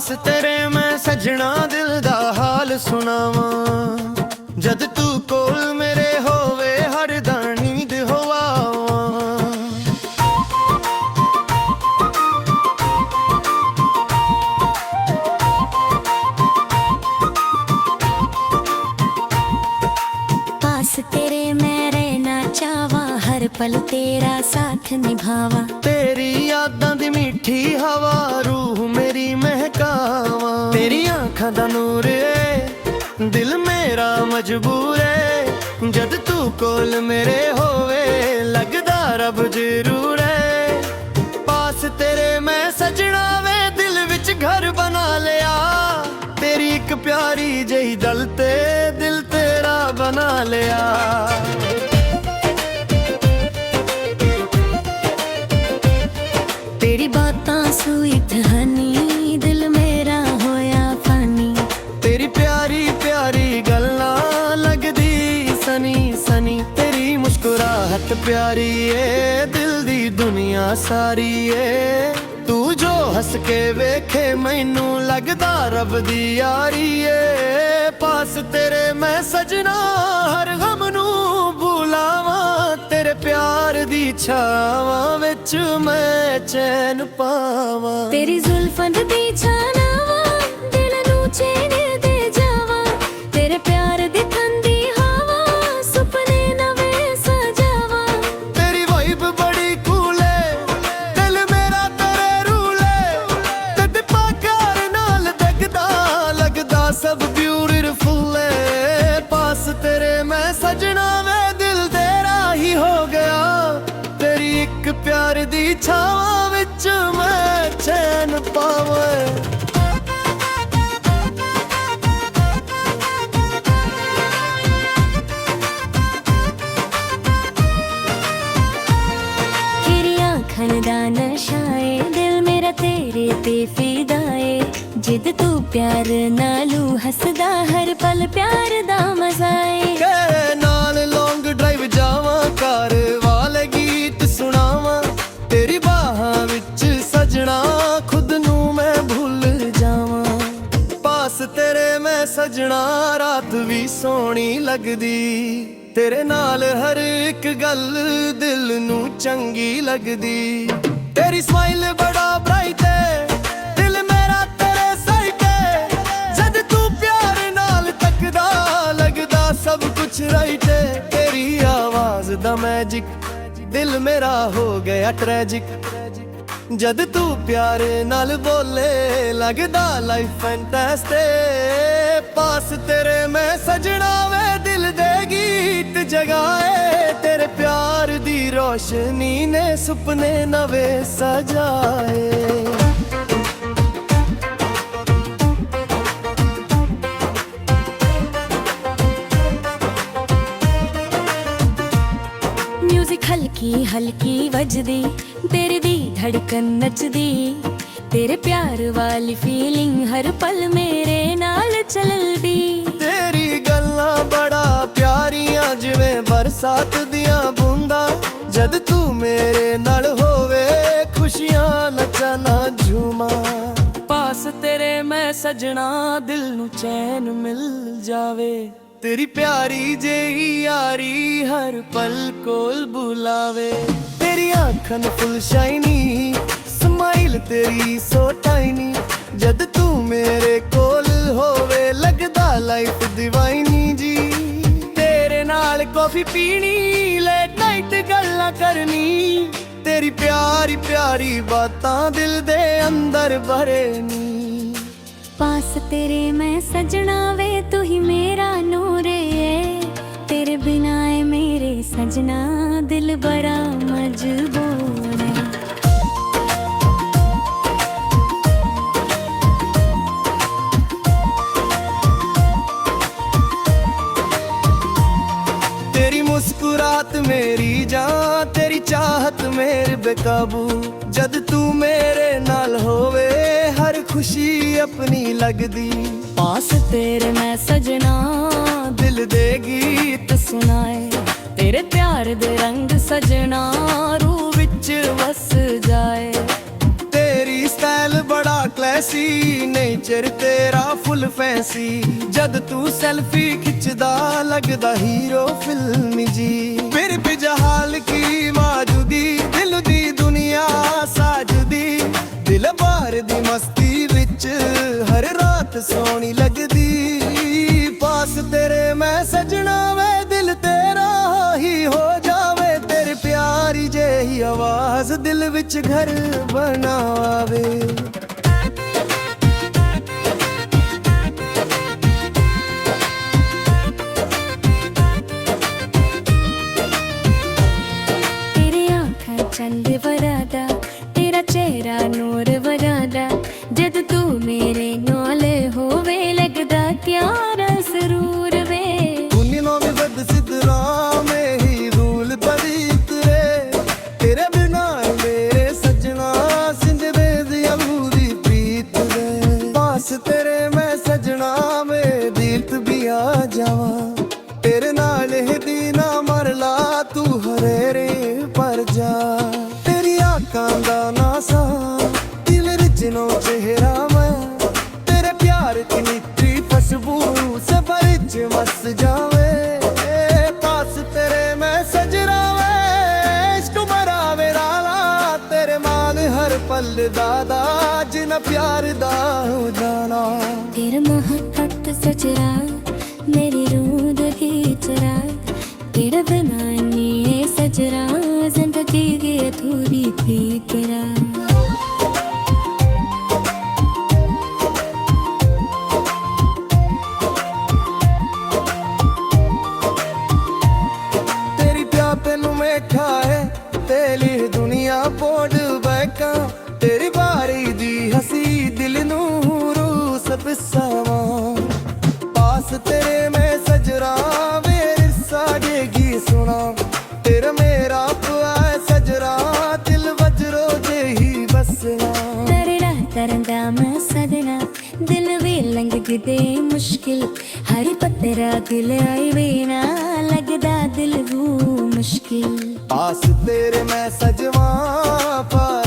पास तेरे मैं सजना दिल दा हाल सुनावा। जद तू कोल मेरे होवे हर नींद होवावा। पास तेरे मैं रहना चाहवा, हर पल तेरा साथ निभावा। तेरी यादां दी मीठी हवा रूह मेरी महकावा। तेरी आँखां दा नूर है दिल मेरा मजबूर है। जद तू कोल मेरे होवे लगदा रब जरूर है। पास तेरे मैं सजना वे दिल विच घर बना लिया। तेरी एक प्यारी जही दल ते दिल तेरा बना लिया। तेरी बातां स्वीट हनी दिल मेरा होया फानी। तेरी प्यारी प्यारी गल्लां लगदी सनी सनी। तेरी मुस्कुराहट प्यारी है दिल दी दुनिया सारी है। तू जो हस के वेखे मैनू लगदा रब दी यारी है। पास तेरे मैं सजना हर गम नू भुलावा। तेरे प्यार दी छावां विच मैं चैन पावां। तेरी जुल्फां दी छानावा दिल नू चैन दे जावा। तेरे प्यार दी ठंडी हवा सुपने नवे सजावा। तेरी वाइब बड़ी कूल है दिल मेरा तेरे रूल है। तेरे प्यार नाल दगदा लगदा सब ब्यूटीफुल है। पास तेरे मैं सजना वे दिल तेरा ही हो गया। तेरी एक प्यार दी छावां विच मैं चैन पावां। खनदा नशाए दिल मेरा तेरे ते फिदाए। जिद तू प्यार नालू हसदा हर पल प्यार दा मजाए। नाल लॉन्ग ड्राइव जावा कार वाले गीत सुनावा। तेरी बाहां विच सजना खुद नू मैं भूल जावा। पास तेरे मैं सजना रात भी सोहनी लगदी। तेरे नाल हर एक गल दिल नू चंगी लगदी। तेरी स्माइल बड़ा ब्राइट है दिल मेरा तेरे साइड है। जद तू प्यार नाल तकदा लगदा सब कुछ राइट है। तेरी आवाज दा मैजिक दिल मेरा हो गया ट्रैजिक। जद तू प्यार नाल बोले लगदा लाइफ फैंटास्टिक। पास तेरे मैं सजना वे दिल दे गीत जगाए। तेरे प्यार दी रोशनी ने सुपने नवे सजाए। म्यूजिक हल्की हल्की वजदी तेरी दी धड़कन नचदी। तेरे प्यार वाली फीलिंग हर पल मेरे नाल चलदी। तेरी गल्लां बड़ा प्यारियां जिवें बरसात दियां बूंदा। जद तू मेरे नाल होवे खुशियां नचना झूमा। पास तेरे मैं सजना दिल नू चैन मिल जावे। तेरी प्यारी जेही यारी हर पल कोल बुलावे। तेरी आँखन फुल शाइनी स्माइल तेरी सो टाइनी। जद तू मेरे कोल होवे लगदा लाइफ डिवाइनी जी। तेरे नाल कॉफी पीनी लेट नाइट गल्लां करनी। तेरी प्यारी प्यारी बातां दिल दे अंदर भरनी। पास तेरे मैं सजना वे तू ही मेरा नूर है। तेरे बिना है मेरे सजना दिल बड़ा मजबूर है। तेरी मुस्कुराहट मेरी जान तेरी चाहत मेरे बेकाबू। जद तू मेरे नाल होवे हर खुशी अपनी लगदी। पास तेरे मैं सजना दिल दे गीत सुनाए। तेरे प्यार दे रंग सजना रूह विच वस जाए। तेरी स्टाइल बड़ा क्लासी ਲੱਗਦੀ ਨੇਚਰ ਤੇਰਾ ਫੁੱਲ ਫੈਂਸੀ ਜਦ ਤੂੰ ਸੈਲਫੀ ਖਿੱਚਦਾ ਲੱਗਦਾ ਹੀਰੋ ਫਿਲਮੀ ਜੀ ਫਿਰ ਵੀ ਜਹਾਲ ਕੀ ਮੌਜੂਦੀ ਦਿਲ ਦੀ ਦੁਨੀਆ ਸਾਜਦੀ ਦਿਲ ਬਾਰ ਦੀ ਮਸਤੀ ਵਿੱਚ ਹਰ ਰਾਤ ਸੋਹਣੀ ਲੱਗਦੀ ਪਾਸ ਤੇਰੇ ਮੈਂ ਸਜਣਾ ਵੇ ਦਿਲ ਤੇਰਾ ਹੀ ਹੋ ਜਾਵੇ ਤੇਰੇ ਪਿਆਰੀ ਜਿਹੀ ਆਵਾਜ਼ ਦਿਲ ਵਿੱਚ ਘਰ ਬਣਾਵੇ ਤੇਰੇ ਅੱਖਾਂ ਚੰਦ ਵਰਾਦਾ ਤੇਰਾ ਚਿਹਰਾ ਨੂਰ ਵਰਾਦਾ ਜਦ ਤੂੰ ਮੇਰੇ ਨਾਲ ਹੋਵੇ ਲੱਗਦਾ ਪਿਆਰਾ ਸਰੂਰ ਵੇ दुनिया में बद सिद्धरा में ही रूल पवित्र तेरे बिना मेरे सजना सिंधवे दिया भूरी प्रीत वे पास तेरे मैं सजना में दीर्त भी आ जावा तेरे नाल ही दीना मर ला तू हरेरे पर जा तेरी आँखां दा नासा दिल रिजनो चेहरा मैं तेरे प्यार की नित्री खुशबू सफर च मस जावे पास तेरे मैं सजरा वे इश्क भरा मेरा ला तेरे माल हर पल दादा जिन प्यार दा हो जाना तेरा मोहब्बत सजरा मेरी रूह दही चरा तेरा बिना नहीं सजरा जिंदगी की अधूरी थी तेरा ਤੈਨੂੰ ਮੈਂ ਖਾਏ ਤੇਲੀ ਦੁਨੀਆ ਪੋੜ ਬੈਕਾ ਤੇਰੀ ਬਾਰੀ ਦੀ ਹਸੀ ਦਿਲ ਨੂੰ ਰੂਸ ਪਿਸਾਵਾਂ ਪਾਸ ਤੇਰੇ ਮੈਂ ਸਜਰਾ ਵੇਰ ਸਾਡੇਗੀ ਸੁਣਾ ਤੇਰਾ ਮੇਰਾ ਪੁਆਏ ਸਜਰਾ ਦਿਲ ਵਜਰੋ ਜਿਹੀ ਬਸਣਾ ਤਰੜਾ ਤਰੰਦਾ ਮੈਂ ਸਦਨਾ ਦਿਲ ਵੀ ਲੰਘ ਗਏ ਮੁਸ਼ਕਿਲ ਹਰ ਪਤਰਾ ਦਿਲ ਆਈ ਵੀ ਨਾ ਲੱਗਦਾ ਦਿਲ ਨੂੰ ਮੁਸ਼ਕਿਲ पास तेरे मैं सजवा पर